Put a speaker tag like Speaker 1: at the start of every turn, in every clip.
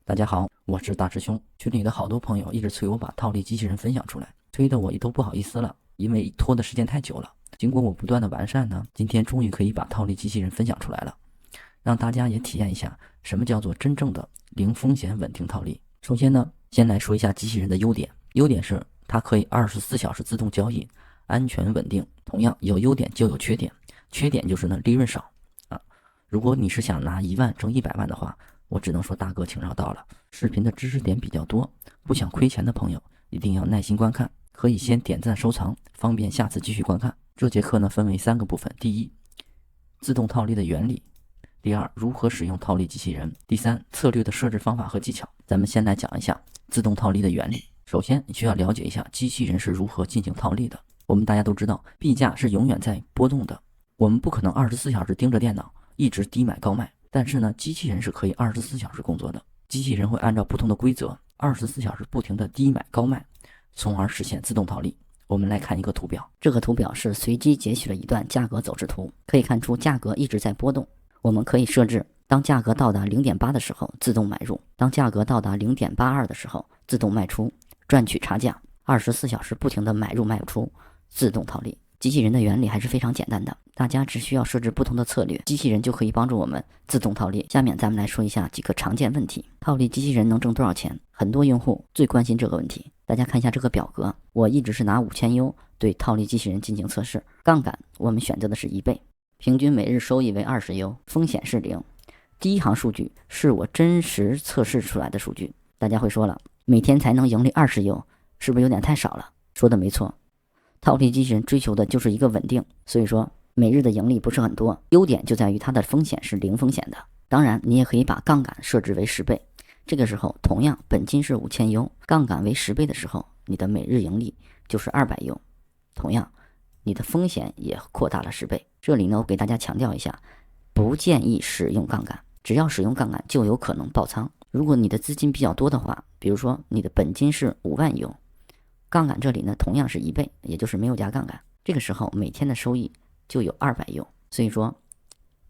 Speaker 1: 大家好，我是大师兄。群里的好多朋友一直催我把套利机器人分享出来，催得我都不好意思了，因为拖的时间太久了。经过我不断的完善呢，今天终于可以把套利机器人分享出来了，让大家也体验一下什么叫做真正的零风险稳定套利。首先呢，先来说一下机器人的优点。优点是它可以24小时自动交易，安全稳定。同样有优点就有缺点，缺点就是呢利润少啊。如果你是想拿1万挣100万的话，我只能说大哥请绕道了。视频的知识点比较多，不想亏钱的朋友一定要耐心观看，可以先点赞收藏，方便下次继续观看。这节课呢分为3个部分：第一，自动套利的原理；第二，如何使用套利机器人；第三，策略的设置方法和技巧。咱们先来讲一下自动套利的原理。首先，你需要了解一下机器人是如何进行套利的。我们大家都知道，币价是永远在波动的，我们不可能24小时盯着电脑一直低买高卖。但是呢，机器人是可以24小时工作的。机器人会按照不同的规则，24小时不停的低买高卖，从而实现自动套利。我们来看一个图表，
Speaker 2: 这个图表是随机截取了一段价格走势图，可以看出价格一直在波动。我们可以设置，当价格到达 0.8 的时候自动买入，当价格到达 0.82 的时候自动卖出，赚取差价。24小时不停的买入卖出，自动套利。机器人的原理还是非常简单的，大家只需要设置不同的策略，机器人就可以帮助我们自动套利。下面咱们来说一下几个常见问题。套利机器人能挣多少钱？很多用户最关心这个问题。大家看一下这个表格，我一直是拿5000U 对套利机器人进行测试，杠杆我们选择的是1倍，平均每日收益为20U， 风险是0。第一行数据是我真实测试出来的数据。大家会说了，每天才能盈利20U， 是不是有点太少了？说的没错，套利机器人追求的就是一个稳定，所以说每日的盈利不是很多。优点就在于它的风险是0风险的。当然你也可以把杠杆设置为10倍，这个时候同样本金是5000U， 杠杆为10倍的时候，你的每日盈利就是200U， 同样你的风险也扩大了10倍。这里呢，我给大家强调一下，不建议使用杠杆，只要使用杠杆就有可能爆仓。如果你的资金比较多的话，比如说你的本金是5万U，杠杆这里呢同样是1倍，也就是没有加杠杆，这个时候每天的收益就有200U。所以说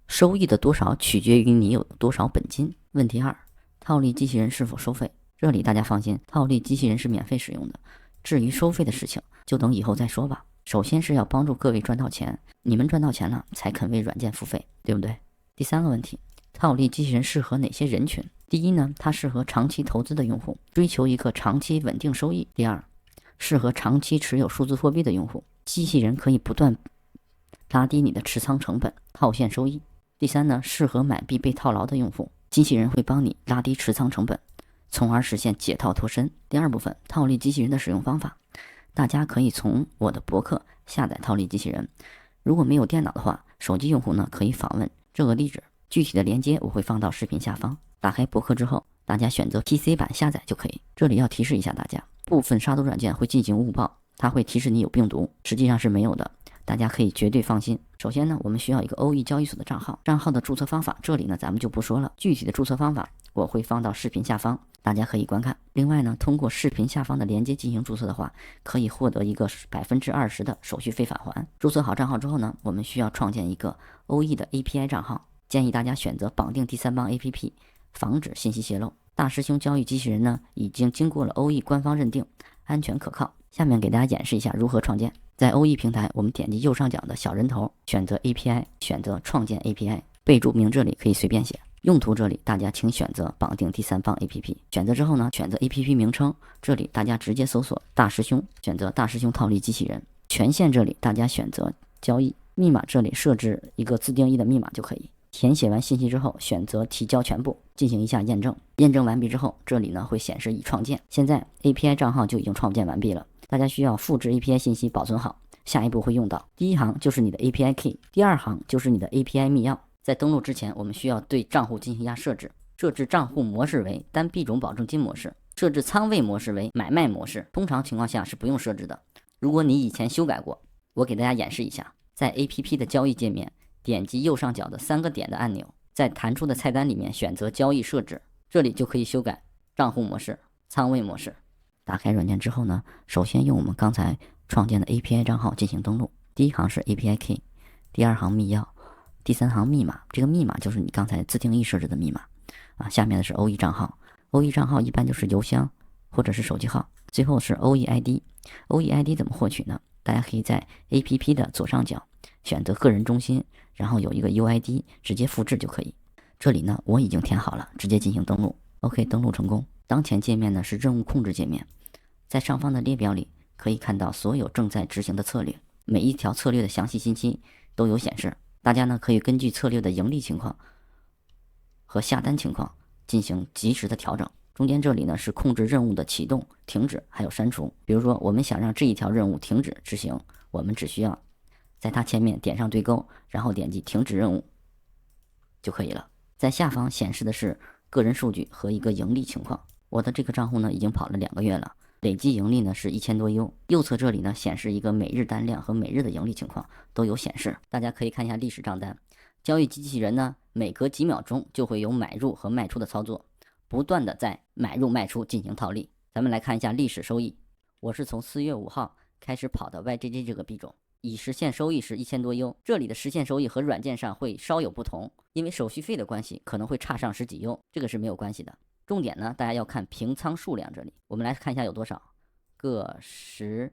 Speaker 2: 收益的多少取决于你有多少本金。问题2，套利机器人是否收费？这里大家放心，套利机器人是免费使用的，至于收费的事情就等以后再说吧。首先是要帮助各位赚到钱，你们赚到钱了才肯为软件付费，对不对？第3个问题，套利机器人适合哪些人群？第一呢，它适合长期投资的用户，追求一个长期稳定收益。第二，适合长期持有数字货币的用户，机器人可以不断拉低你的持仓成本，套现收益。第三呢，适合买币被套牢的用户，机器人会帮你拉低持仓成本，从而实现解套脱身。第二部分，套利机器人的使用方法，大家可以从我的博客下载套利机器人。如果没有电脑的话，手机用户呢可以访问这个地址，具体的链接我会放到视频下方。打开博客之后，大家选择 PC 版下载就可以。这里要提示一下大家，部分杀毒软件会进行误报，它会提示你有病毒，实际上是没有的，大家可以绝对放心。首先呢，我们需要一个 OE 交易所的账号，账号的注册方法这里呢咱们就不说了，具体的注册方法我会放到视频下方，大家可以观看。另外呢，通过视频下方的链接进行注册的话，可以获得一个20%的手续费返还。注册好账号之后呢，我们需要创建一个 OE 的 API 账号，建议大家选择绑定第三方 APP， 防止信息泄露。大师兄交易机器人呢已经经过了 OE 官方认定，安全可靠。下面给大家演示一下如何创建。在 OE 平台，我们点击右上角的小人头，选择 API， 选择创建 API， 备注名这里可以随便写，用途这里大家请选择绑定第三方 APP。 选择之后呢，选择 APP 名称，这里大家直接搜索大师兄，选择大师兄套利机器人。权限这里大家选择交易，密码这里设置一个自定义的密码就可以。填写完信息之后，选择提交全部，进行一下验证。验证完毕之后，这里呢会显示已创建。现在 API 账号就已经创建完毕了，大家需要复制 API 信息保存好，下一步会用到。第一行就是你的 API key， 第二行就是你的 API 密钥。在登录之前，我们需要对账户进行一下设置，设置账户模式为单币种保证金模式，设置仓位模式为买卖模式。通常情况下是不用设置的，如果你以前修改过，我给大家演示一下。在 APP 的交易界面，点击右上角的3个点的按钮，在弹出的菜单里面选择交易设置，这里就可以修改账户模式、仓位模式。打开软件之后呢，首先用我们刚才创建的 API 账号进行登录。第一行是 API key， 第二行密钥，第三行密码，这个密码就是你刚才自定义设置的密码啊。下面的是 OE 账号， OE 账号一般就是邮箱或者是手机号，最后是 OEID。OEID 怎么获取呢？大家可以在 APP 的左上角选择个人中心，然后有一个 UID， 直接复制就可以。这里呢我已经填好了，直接进行登录。OK， 登录成功。当前界面呢是任务控制界面，在上方的列表里可以看到所有正在执行的策略，每一条策略的详细信息都有显示。大家呢可以根据策略的盈利情况和下单情况进行及时的调整。中间这里呢是控制任务的启动、停止还有删除。比如说我们想让这一条任务停止执行，我们只需要在它前面点上对勾，然后点击停止任务就可以了。在下方显示的是个人数据和一个盈利情况。我的这个账户呢已经跑了2个月了，累计盈利呢是1000多 U。右侧这里呢显示一个每日单量和每日的盈利情况都有显示，大家可以看一下历史账单。交易机器人呢每隔几秒钟就会有买入和卖出的操作，不断的在买入卖出进行套利。咱们来看一下历史收益，我是从4月5号开始跑的 YJJ 这个币种，已实现收益是1000多 U。这里的实现收益和软件上会稍有不同，因为手续费的关系可能会差上10几 U， 这个是没有关系的。重点呢大家要看平仓数量，这里我们来看一下有多少，个10、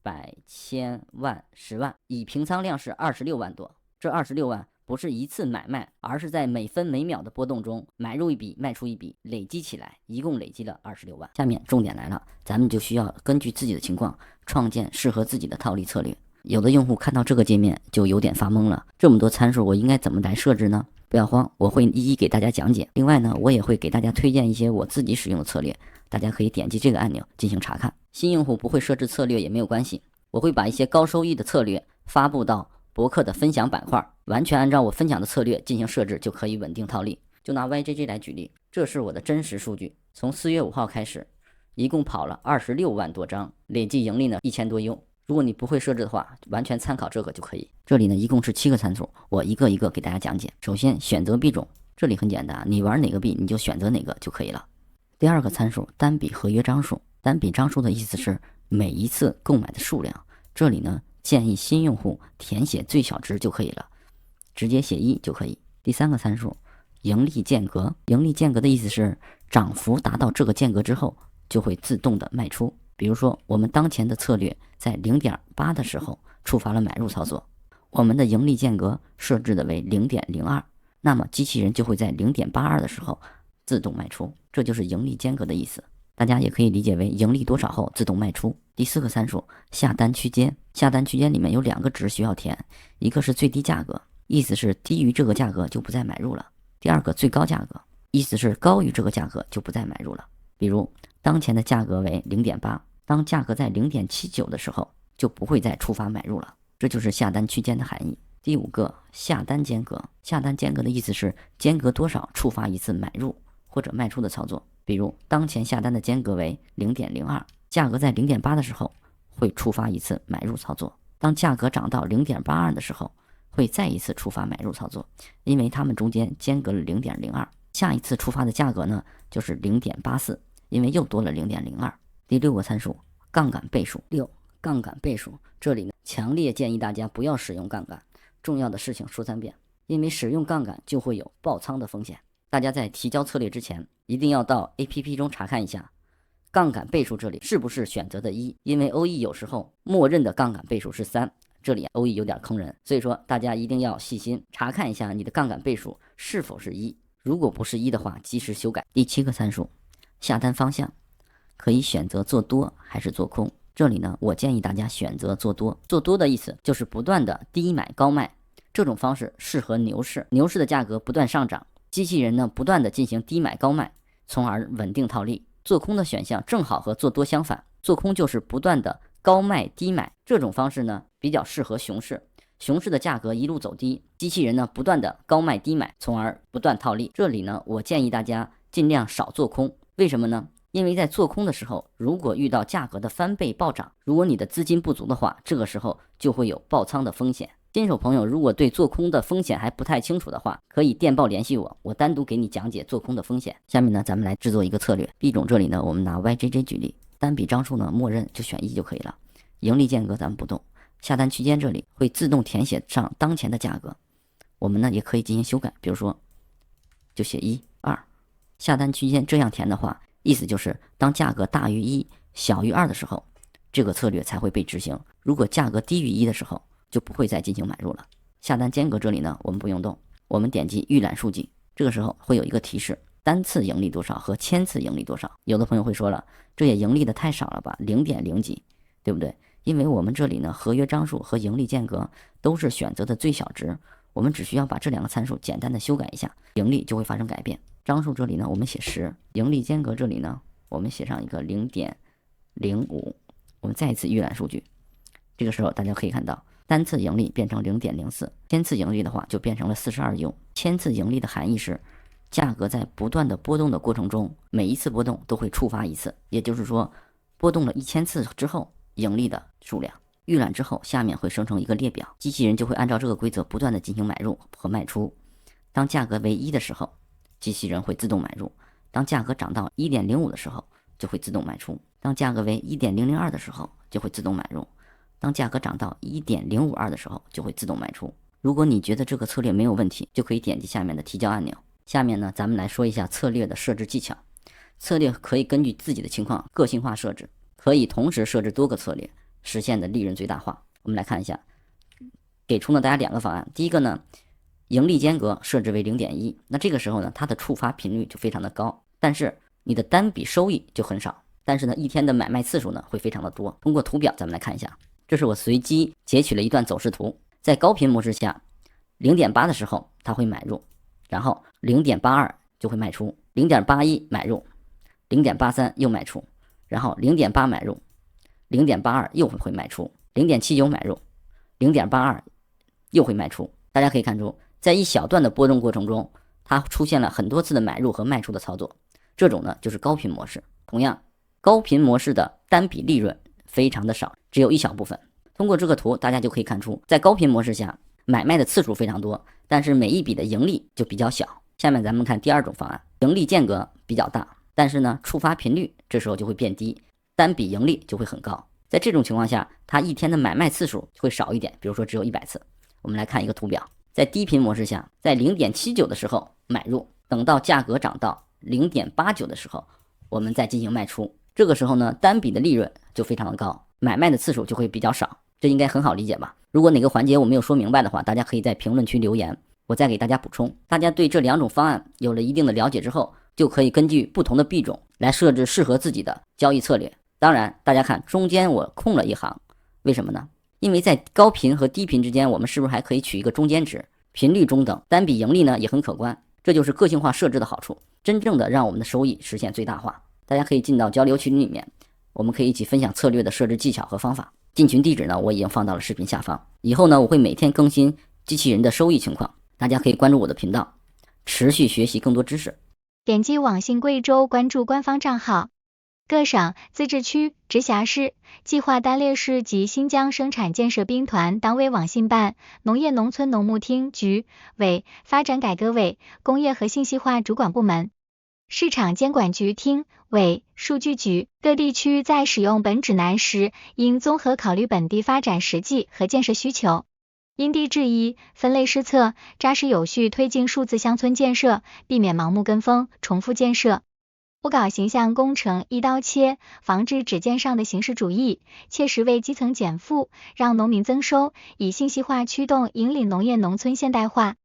Speaker 2: 100、1000、万、10万，已平仓量是26万多。这26万不是一次买卖，而是在每分每秒的波动中买入一笔卖出一笔，累积起来一共累积了26万。下面重点来了，咱们就需要根据自己的情况创建适合自己的套利策略。有的用户看到这个界面就有点发懵了，这么多参数我应该怎么来设置呢？不要慌，我会一一给大家讲解。另外呢，我也会给大家推荐一些我自己使用的策略，大家可以点击这个按钮进行查看。新用户不会设置策略也没有关系，我会把一些高收益的策略发布到博客的分享板块，完全按照我分享的策略进行设置，就可以稳定套利。就拿 YJJ 来举例，这是我的真实数据，从4月5号开始，一共跑了26万多张，累计盈利呢1000多 U。如果你不会设置的话，完全参考这个就可以。这里呢一共是7个参数，我一个一个给大家讲解。首先选择币种，这里很简单，你玩哪个币你就选择哪个就可以了。第二个参数，单笔合约张数。单笔张数的意思是每一次购买的数量，这里呢建议新用户填写最小值就可以了，直接写1就可以。第三个参数，盈利间隔。盈利间隔的意思是涨幅达到这个间隔之后就会自动的卖出。比如说我们当前的策略在 0.8 的时候触发了买入操作，我们的盈利间隔设置的为 0.02， 那么机器人就会在 0.82 的时候自动卖出，这就是盈利间隔的意思。大家也可以理解为盈利多少后自动卖出。第4个参数，下单区间。下单区间里面有2个值需要填，一个是最低价格，意思是低于这个价格就不再买入了。第二个最高价格，意思是高于这个价格就不再买入了。比如当前的价格为 0.8， 当价格在 0.79 的时候就不会再触发买入了，这就是下单区间的含义。第5个，下单间隔。下单间隔的意思是间隔多少触发一次买入或者卖出的操作。比如当前下单的间隔为 0.02， 价格在 0.8 的时候会触发一次买入操作，当价格涨到 0.82 的时候会再一次触发买入操作，因为它们中间间隔了 0.02， 下一次触发的价格呢就是 0.84， 因为又多了 0.02。 第6个参数，杠杆倍数。6，杠杆倍数。这里呢强烈建议大家不要使用杠杆，重要的事情说3遍，因为使用杠杆就会有爆仓的风险。大家在提交策略之前一定要到 APP 中查看一下杠杆倍数这里是不是选择的1，因为 OE 有时候默认的杠杆倍数是3，这里 OE 有点坑人，所以说大家一定要细心查看一下你的杠杆倍数是否是1，如果不是1的话及时修改。第7个参数，下单方向。可以选择做多还是做空，这里呢我建议大家选择做多。做多的意思就是不断的低买高卖，这种方式适合牛市，牛市的价格不断上涨，机器人呢不断的进行低买高卖，从而稳定套利。做空的选项正好和做多相反，做空就是不断的高卖低买，这种方式呢比较适合熊市，熊市的价格一路走低，机器人呢不断的高卖低买，从而不断套利。这里呢我建议大家尽量少做空，为什么呢？因为在做空的时候，如果遇到价格的翻倍暴涨，如果你的资金不足的话，这个时候就会有爆仓的风险。新手朋友如果对做空的风险还不太清楚的话，可以电报联系我，我单独给你讲解做空的风险。下面呢咱们来制作一个策略。币种这里呢我们拿 YJJ 举例，单笔张数呢默认就选1就可以了，盈利间隔咱们不动，下单区间这里会自动填写上当前的价格，我们呢也可以进行修改，比如说就写1、2、下单区间这样填的话，意思就是当价格大于1小于2的时候，这个策略才会被执行。如果价格低于1的时候，就不会再进行买入了。下单间隔这里呢，我们不用动，我们点击预览数据，这个时候会有一个提示，单次盈利多少和千次盈利多少。有的朋友会说了，这也盈利的太少了吧，0.0几，对不对？因为我们这里呢，合约张数和盈利间隔都是选择的最小值，我们只需要把这两个参数简单的修改一下，盈利就会发生改变。张数这里呢，我们写10，盈利间隔这里呢，我们写上一个0.05。我们再一次预览数据，这个时候大家可以看到，单次盈利变成0.04，千次盈利的话就变成了42U。千次盈利的含义是，价格在不断的波动的过程中，每一次波动都会触发一次，也就是说，波动了1000次之后，盈利的数量。预览之后，下面会生成一个列表，机器人就会按照这个规则不断的进行买入和卖出。当价格为1的时候，机器人会自动买入；当价格涨到1.05的时候，就会自动卖出；当价格为1.002的时候，就会自动买入；当价格涨到1.052的时候，就会自动卖出。如果你觉得这个策略没有问题，就可以点击下面的提交按钮。下面呢，咱们来说一下策略的设置技巧。策略可以根据自己的情况个性化设置，可以同时设置多个策略，实现的利润最大化。我们来看一下，给出了大家2个方案。第一个呢，盈利间隔设置为0.1，那这个时候呢，它的触发频率就非常的高，但是你的单笔收益就很少，但是呢，一天的买卖次数呢会非常的多。通过图表咱们来看一下，这是我随机截取了一段走势图，在高频模式下，0.8的时候它会买入，然后0.82就会卖出，0.81买入，0.83又卖出，然后0.8买入，0.82又会卖出，0.79买入，0.82又会卖出。大家可以看出，在一小段的波动过程中，它出现了很多次的买入和卖出的操作，这种呢就是高频模式。同样，高频模式的单笔利润非常的少，只有一小部分。通过这个图，大家就可以看出，在高频模式下，买卖的次数非常多，但是每一笔的盈利就比较小。下面咱们看第2种方案，盈利间隔比较大，但是呢，触发频率这时候就会变低，单笔盈利就会很高。在这种情况下，它一天的买卖次数会少一点，比如说只有100次。我们来看一个图表，在低频模式下，在0.79的时候买入，等到价格涨到0.89的时候，我们再进行卖出。这个时候呢，单笔的利润就非常的高，买卖的次数就会比较少。这应该很好理解吧？如果哪个环节我没有说明白的话，大家可以在评论区留言，我再给大家补充。大家对这2种方案有了一定的了解之后，就可以根据不同的币种来设置适合自己的交易策略。当然，大家看中间我空了一行，为什么呢？因为在高频和低频之间，我们是不是还可以取一个中间值，频率中等，单笔盈利呢也很可观。这就是个性化设置的好处，真正的让我们的收益实现最大化。大家可以进到交流群里面，我们可以一起分享策略的设置技巧和方法。进群地址呢，我已经放到了视频下方。以后呢，我会每天更新机器人的收益情况，大家可以关注我的频道，持续学习更多知识。
Speaker 3: 点击网信贵州关注官方账号。各省、自治区、直辖市、计划单列市及新疆生产建设兵团党委网信办、农业农村农牧厅局委、发展改革委、工业和信息化主管部门、市场监管局厅委、数据局。各地区在使用本指南时，应综合考虑本地发展实际和建设需求，因地制宜，分类施策，扎实有序推进数字乡村建设，避免盲目跟风、重复建设。不搞形象工程一刀切，防治纸尖上的形式主义，切实为基层减负，让农民增收，以信息化驱动引领农业农村现代化，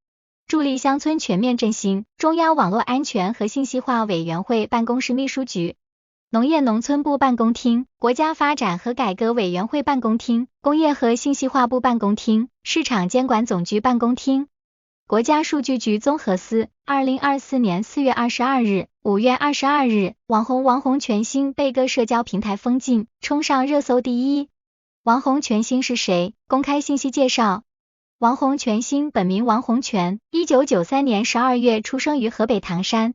Speaker 3: 助力乡村全面振兴。中央网络安全和信息化委员会办公室秘书局、农业农村部办公厅、国家发展和改革委员会办公厅、工业和信息化部办公厅、市场监管总局办公厅、国家数据局综合司。2024年4月22日、5月22日，王红全新被各社交平台封禁，冲上热搜第一。王红全新是谁？公开信息介绍。王红全新本名王红全，1993年12月出生于河北唐山，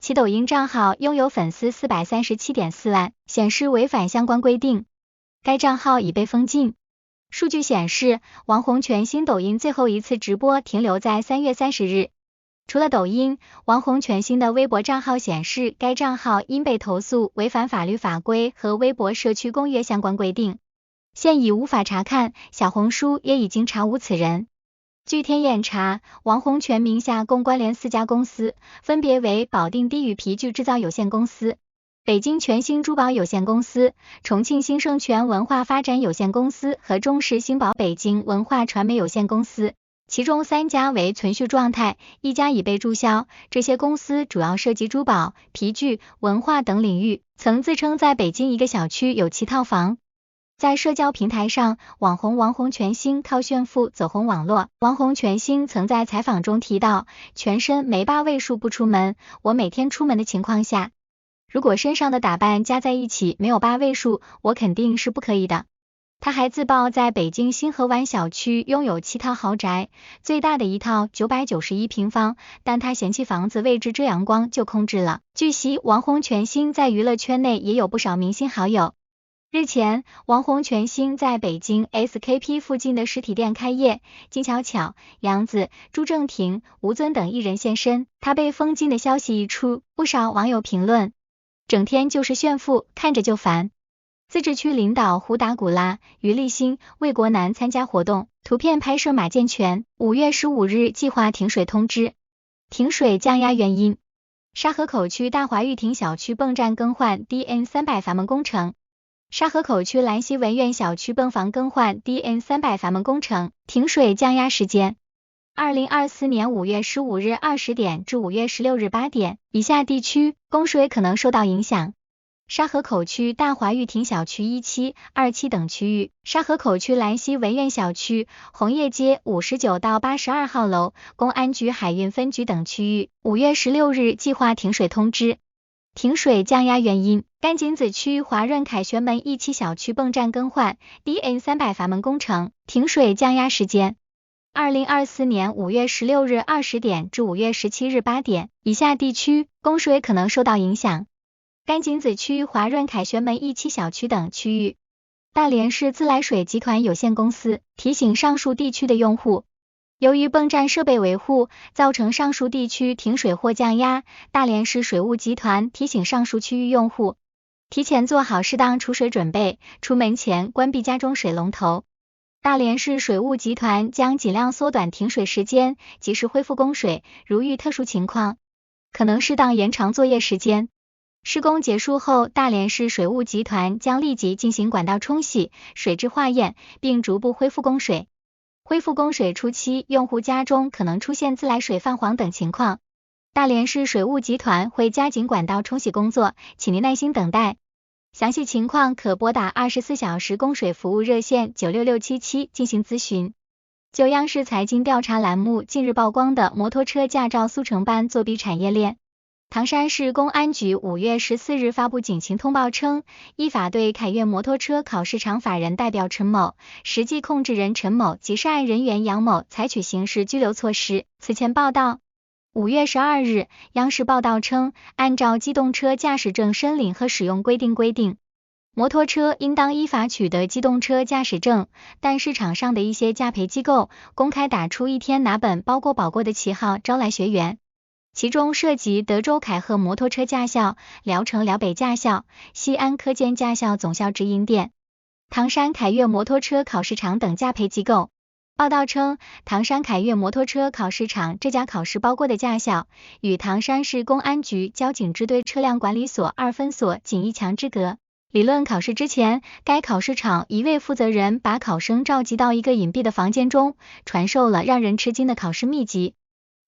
Speaker 3: 其抖音账号拥有粉丝437.4万，显示违反相关规定，该账号已被封禁。数据显示，王红全新抖音最后一次直播停留在3月30日。除了抖音，王红全新的微博账号显示，该账号因被投诉违反法律法规和微博社区公约相关规定，现已无法查看，小红书也已经查无此人。据天眼查，王洪权名下共关联4家公司，分别为保定低语皮具制造有限公司、北京全兴珠宝有限公司、重庆兴盛全文化发展有限公司和中视星宝北京文化传媒有限公司。其中3家为存续状态，1家已被注销。这些公司主要涉及珠宝、皮具、文化等领域，曾自称在北京一个小区有7套房。在社交平台上，网红王洪权星靠炫富走红网络。王洪权星曾在采访中提到，全身没8位数不出门，我每天出门的情况下，如果身上的打扮加在一起没有8位数，我肯定是不可以的。他还自曝在北京新河湾小区拥有7套豪宅，最大的一套991平方，但他嫌弃房子位置遮阳光就空置了。据悉，王洪权星在娱乐圈内也有不少明星好友。日前，王洪权星在北京 SKP 附近的实体店开业，金巧巧、杨紫、朱正廷、吴尊等艺人现身。他被封禁的消息一出，不少网友评论：整天就是炫富，看着就烦。自治区领导胡达古拉、于立新、魏国南参加活动，图片拍摄马健全。5月15日计划停水通知，停水降压原因：沙河口区大华玉亭小区泵站更换 DN300 阀门工程。沙河口区兰溪文苑小区泵房更换 DN300 阀门工程，停水降压时间：2024年5月15日20点至5月16日8点，以下地区供水可能受到影响：沙河口区大华玉亭小区1期、2期等区域，沙河口区兰溪文苑小区、红叶街59到82号楼、公安局海运分局等区域，5月16日计划停水通知。停水降压原因：甘井子区华润凯旋门1期小区泵站更换 DN300 阀门工程，停水降压时间：2024年5月16日20点至5月17日8点，以下地区供水可能受到影响：甘井子区华润凯旋门1期小区等区域。大连市自来水集团有限公司提醒上述地区的用户，由于泵站设备维护造成上述地区停水或降压，大连市水务集团提醒上述区域用户提前做好适当储水准备，出门前关闭家中水龙头。大连市水务集团将尽量缩短停水时间，及时恢复供水，如遇特殊情况，可能适当延长作业时间。施工结束后，大连市水务集团将立即进行管道冲洗、水质化验，并逐步恢复供水。恢复供水初期，用户家中可能出现自来水泛黄等情况，大连市水务集团会加紧管道冲洗工作，请您耐心等待。详细情况可拨打24小时供水服务热线96677进行咨询。就央视财经调查栏目近日曝光的摩托车驾照速成班作弊产业链，唐山市公安局5月14日发布警情通报称，依法对凯越摩托车考试场法人代表陈某、实际控制人陈某及涉案人员杨某采取刑事拘留措施。此前报道，5月12日，央视报道称，按照机动车驾驶证申领和使用规定，摩托车应当依法取得机动车驾驶证，但市场上的一些驾培机构公开打出一天拿本包过保过的旗号招来学员，其中涉及德州凯鹤摩托车驾校、聊城辽北驾校、西安科建驾校总校直营店、唐山凯越摩托车考试场等驾培机构。报道称，唐山凯越摩托车考试场这家考试包过的驾校，与唐山市公安局交警支队车辆管理所2分所仅1墙之隔。理论考试之前，该考试场一位负责人把考生召集到一个隐蔽的房间中，传授了让人吃惊的考试秘籍。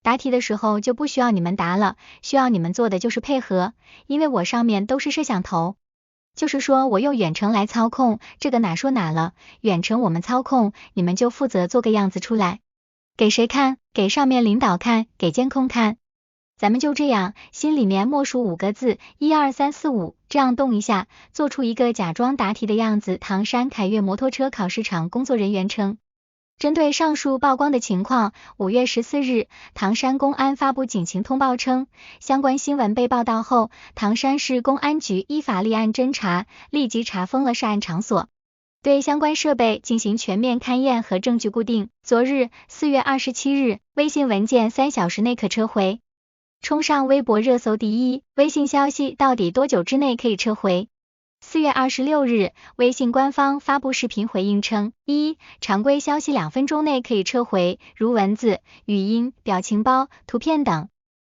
Speaker 3: 答题的时候就不需要你们答了，需要你们做的就是配合，因为我上面都是摄像头。就是说我用远程来操控，这个哪说哪了，远程我们操控，你们就负责做个样子出来。给谁看？给上面领导看，给监控看。咱们就这样，心里面默数5个字，1、2、3、4、5，这样动一下，做出一个假装答题的样子。唐山凯越摩托车考试场工作人员称，针对上述曝光的情况，5月14日，唐山公安发布警情通报称，相关新闻被报道后，唐山市公安局依法立案侦查，立即查封了涉案场所，对相关设备进行全面勘验和证据固定。昨日4月27日，微信文件3小时内可撤回，冲上微博热搜第1，微信消息到底多久之内可以撤回？ 4月26日，微信官方发布视频回应称：1. 常规消息2分钟内可以撤回，如文字、语音、表情包、图片等。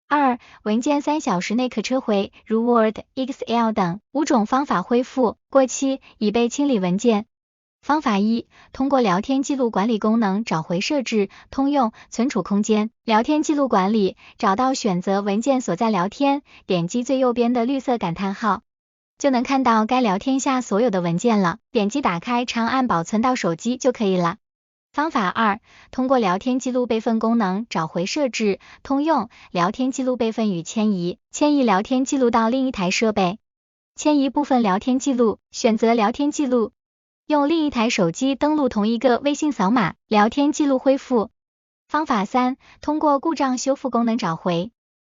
Speaker 3: 2. 文件3小时内可撤回，如 Word、Excel 等。5种方法恢复过期已被清理文件。方法1，通过聊天记录管理功能找回设置、通用、存储空间。聊天记录管理，找到选择文件所在聊天，点击最右边的绿色感叹号，就能看到该聊天下所有的文件了，点击打开长按保存到手机就可以了。方法2，通过聊天记录备份功能找回设置、通用、聊天记录备份与迁移聊天记录到另一台设备。迁移部分聊天记录，选择聊天记录，用另一台手机登录同一个微信扫码，聊天记录恢复。方法3，通过故障修复功能找回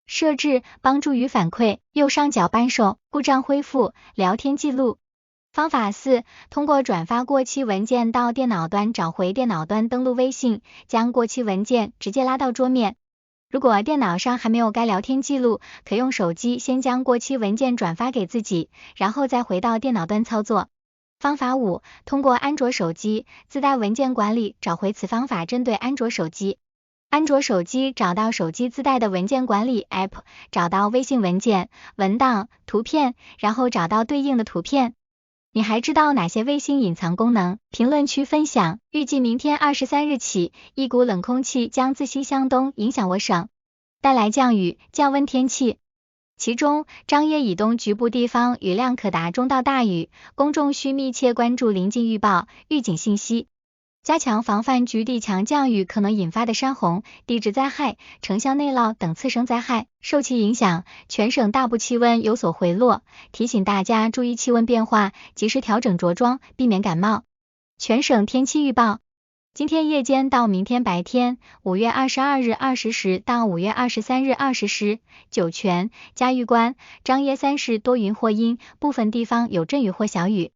Speaker 3: 设置，帮助与反馈，右上角扳手，故障恢复，聊天记录。方法4，通过转发过期文件到电脑端找回电脑端登录微信，将过期文件直接拉到桌面。如果电脑上还没有该聊天记录，可用手机先将过期文件转发给自己，然后再回到电脑端操作。方法5，通过安卓手机自带文件管理找回，此方法针对安卓手机。安卓手机找到手机自带的文件管理 App， 找到微信文件、文档、图片，然后找到对应的图片。你还知道哪些微信隐藏功能？评论区分享。预计明天23日起，一股冷空气将自西向东影响我省，带来降雨、降温天气。其中，张掖以东局部地方雨量可达中到大雨，公众需密切关注临近预报、预警信息，加强防范局地强降雨可能引发的山洪、地质灾害、城乡内涝等次生灾害。受其影响，全省大部气温有所回落，提醒大家注意气温变化，及时调整着装，避免感冒。全省天气预报。今天夜间到明天白天，5月22日20时到5月23日20时，酒泉、嘉峪关、张掖3市多云或阴，部分地方有阵雨或小雨。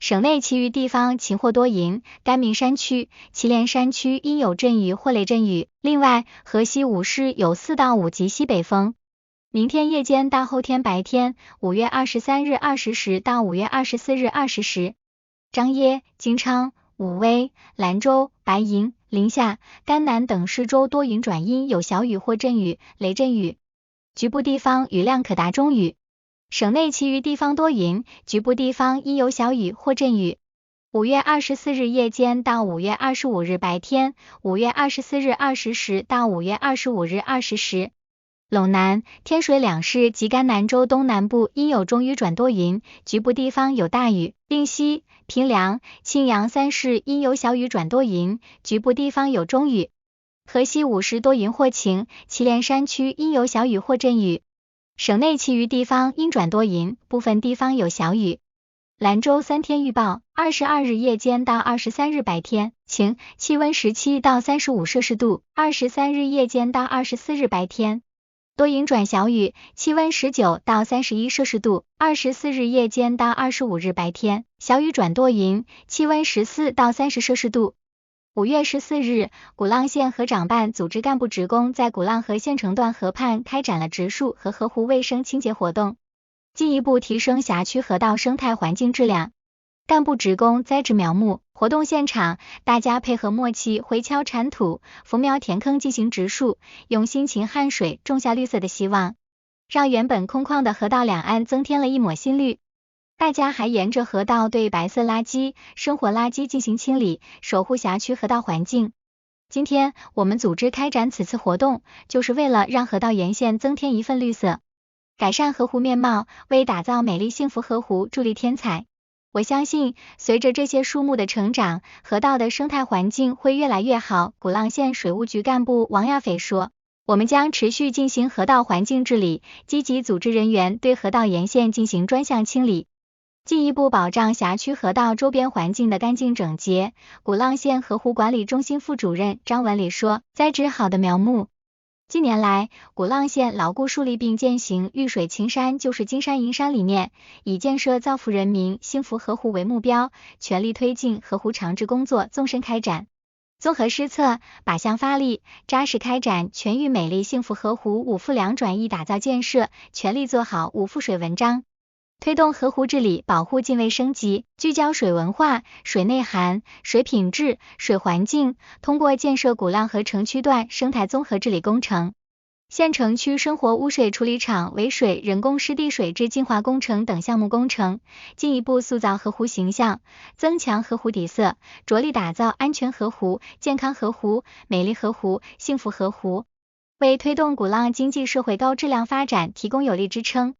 Speaker 3: 省内其余地方晴或多云，甘明山区、祁连山区阴有阵雨或雷阵雨。另外，河西5市有4到5级西北风。明天夜间到后天白天，5月23日20时到5月24日20时，张掖、金昌、武威、兰州、白银、临夏、甘南等市州多云转阴，有小雨或阵雨、雷阵雨，局部地方雨量可达中雨。省内其余地方多云，局部地方阴有小雨或阵雨。5月24日夜间到5月25日白天，5月24日20时到5月25日20时，陇南、天水2市及甘南州东南部阴有中雨转多云，局部地方有大雨。令西、平凉、庆阳3市阴有小雨转多云，局部地方有中雨。河西5市多云或晴，祁连山区阴有小雨或阵雨。省内其余地方阴转多云，部分地方有小雨。兰州3天预报：22日夜间到23日白天晴，气温17到35摄氏度；23日夜间到24日白天多云转小雨，气温19到31摄氏度；24日夜间到25日白天小雨转多云，气温14到30摄氏度。5月14日，鼓浪县河长办组织干部职工在鼓浪河县城段河畔开展了植树和河湖卫生清洁活动，进一步提升辖区河道生态环境质量。干部职工栽植苗木，活动现场大家配合默契回锹铲土，扶苗填坑进行植树，用辛勤汗水种下绿色的希望，让原本空旷的河道两岸增添了一抹新绿。大家还沿着河道对白色垃圾、生活垃圾进行清理，守护辖区河道环境。今天我们组织开展此次活动，就是为了让河道沿线增添一份绿色，改善河湖面貌，为打造美丽幸福河湖助力添彩。我相信，随着这些树木的成长，河道的生态环境会越来越好。鼓浪县水务局干部王亚斐说，我们将持续进行河道环境治理，积极组织人员对河道沿线进行专项清理，进一步保障辖区河道周边环境的干净整洁。鼓浪县河湖管理中心副主任张文礼说，栽植好的苗木，近年来，鼓浪县牢固树立并践行遇水青山就是金山银山理念，以建设造福人民、幸福河湖为目标，全力推进河湖长治工作纵深开展，综合施策，靶向发力，扎实开展全域美丽幸福河湖5富2转1打造建设，全力做好5富水文章。推动河湖治理保护泾渭升级，聚焦水文化、水内涵、水品质、水环境，通过建设鼓浪河城区段生态综合治理工程、县城区生活污水处理厂围水人工湿地水质净化工程等项目工程，进一步塑造河湖形象，增强河湖底色，着力打造安全河湖、健康河湖、美丽河湖、幸福河湖，为推动鼓浪经济社会高质量发展提供有力支撑。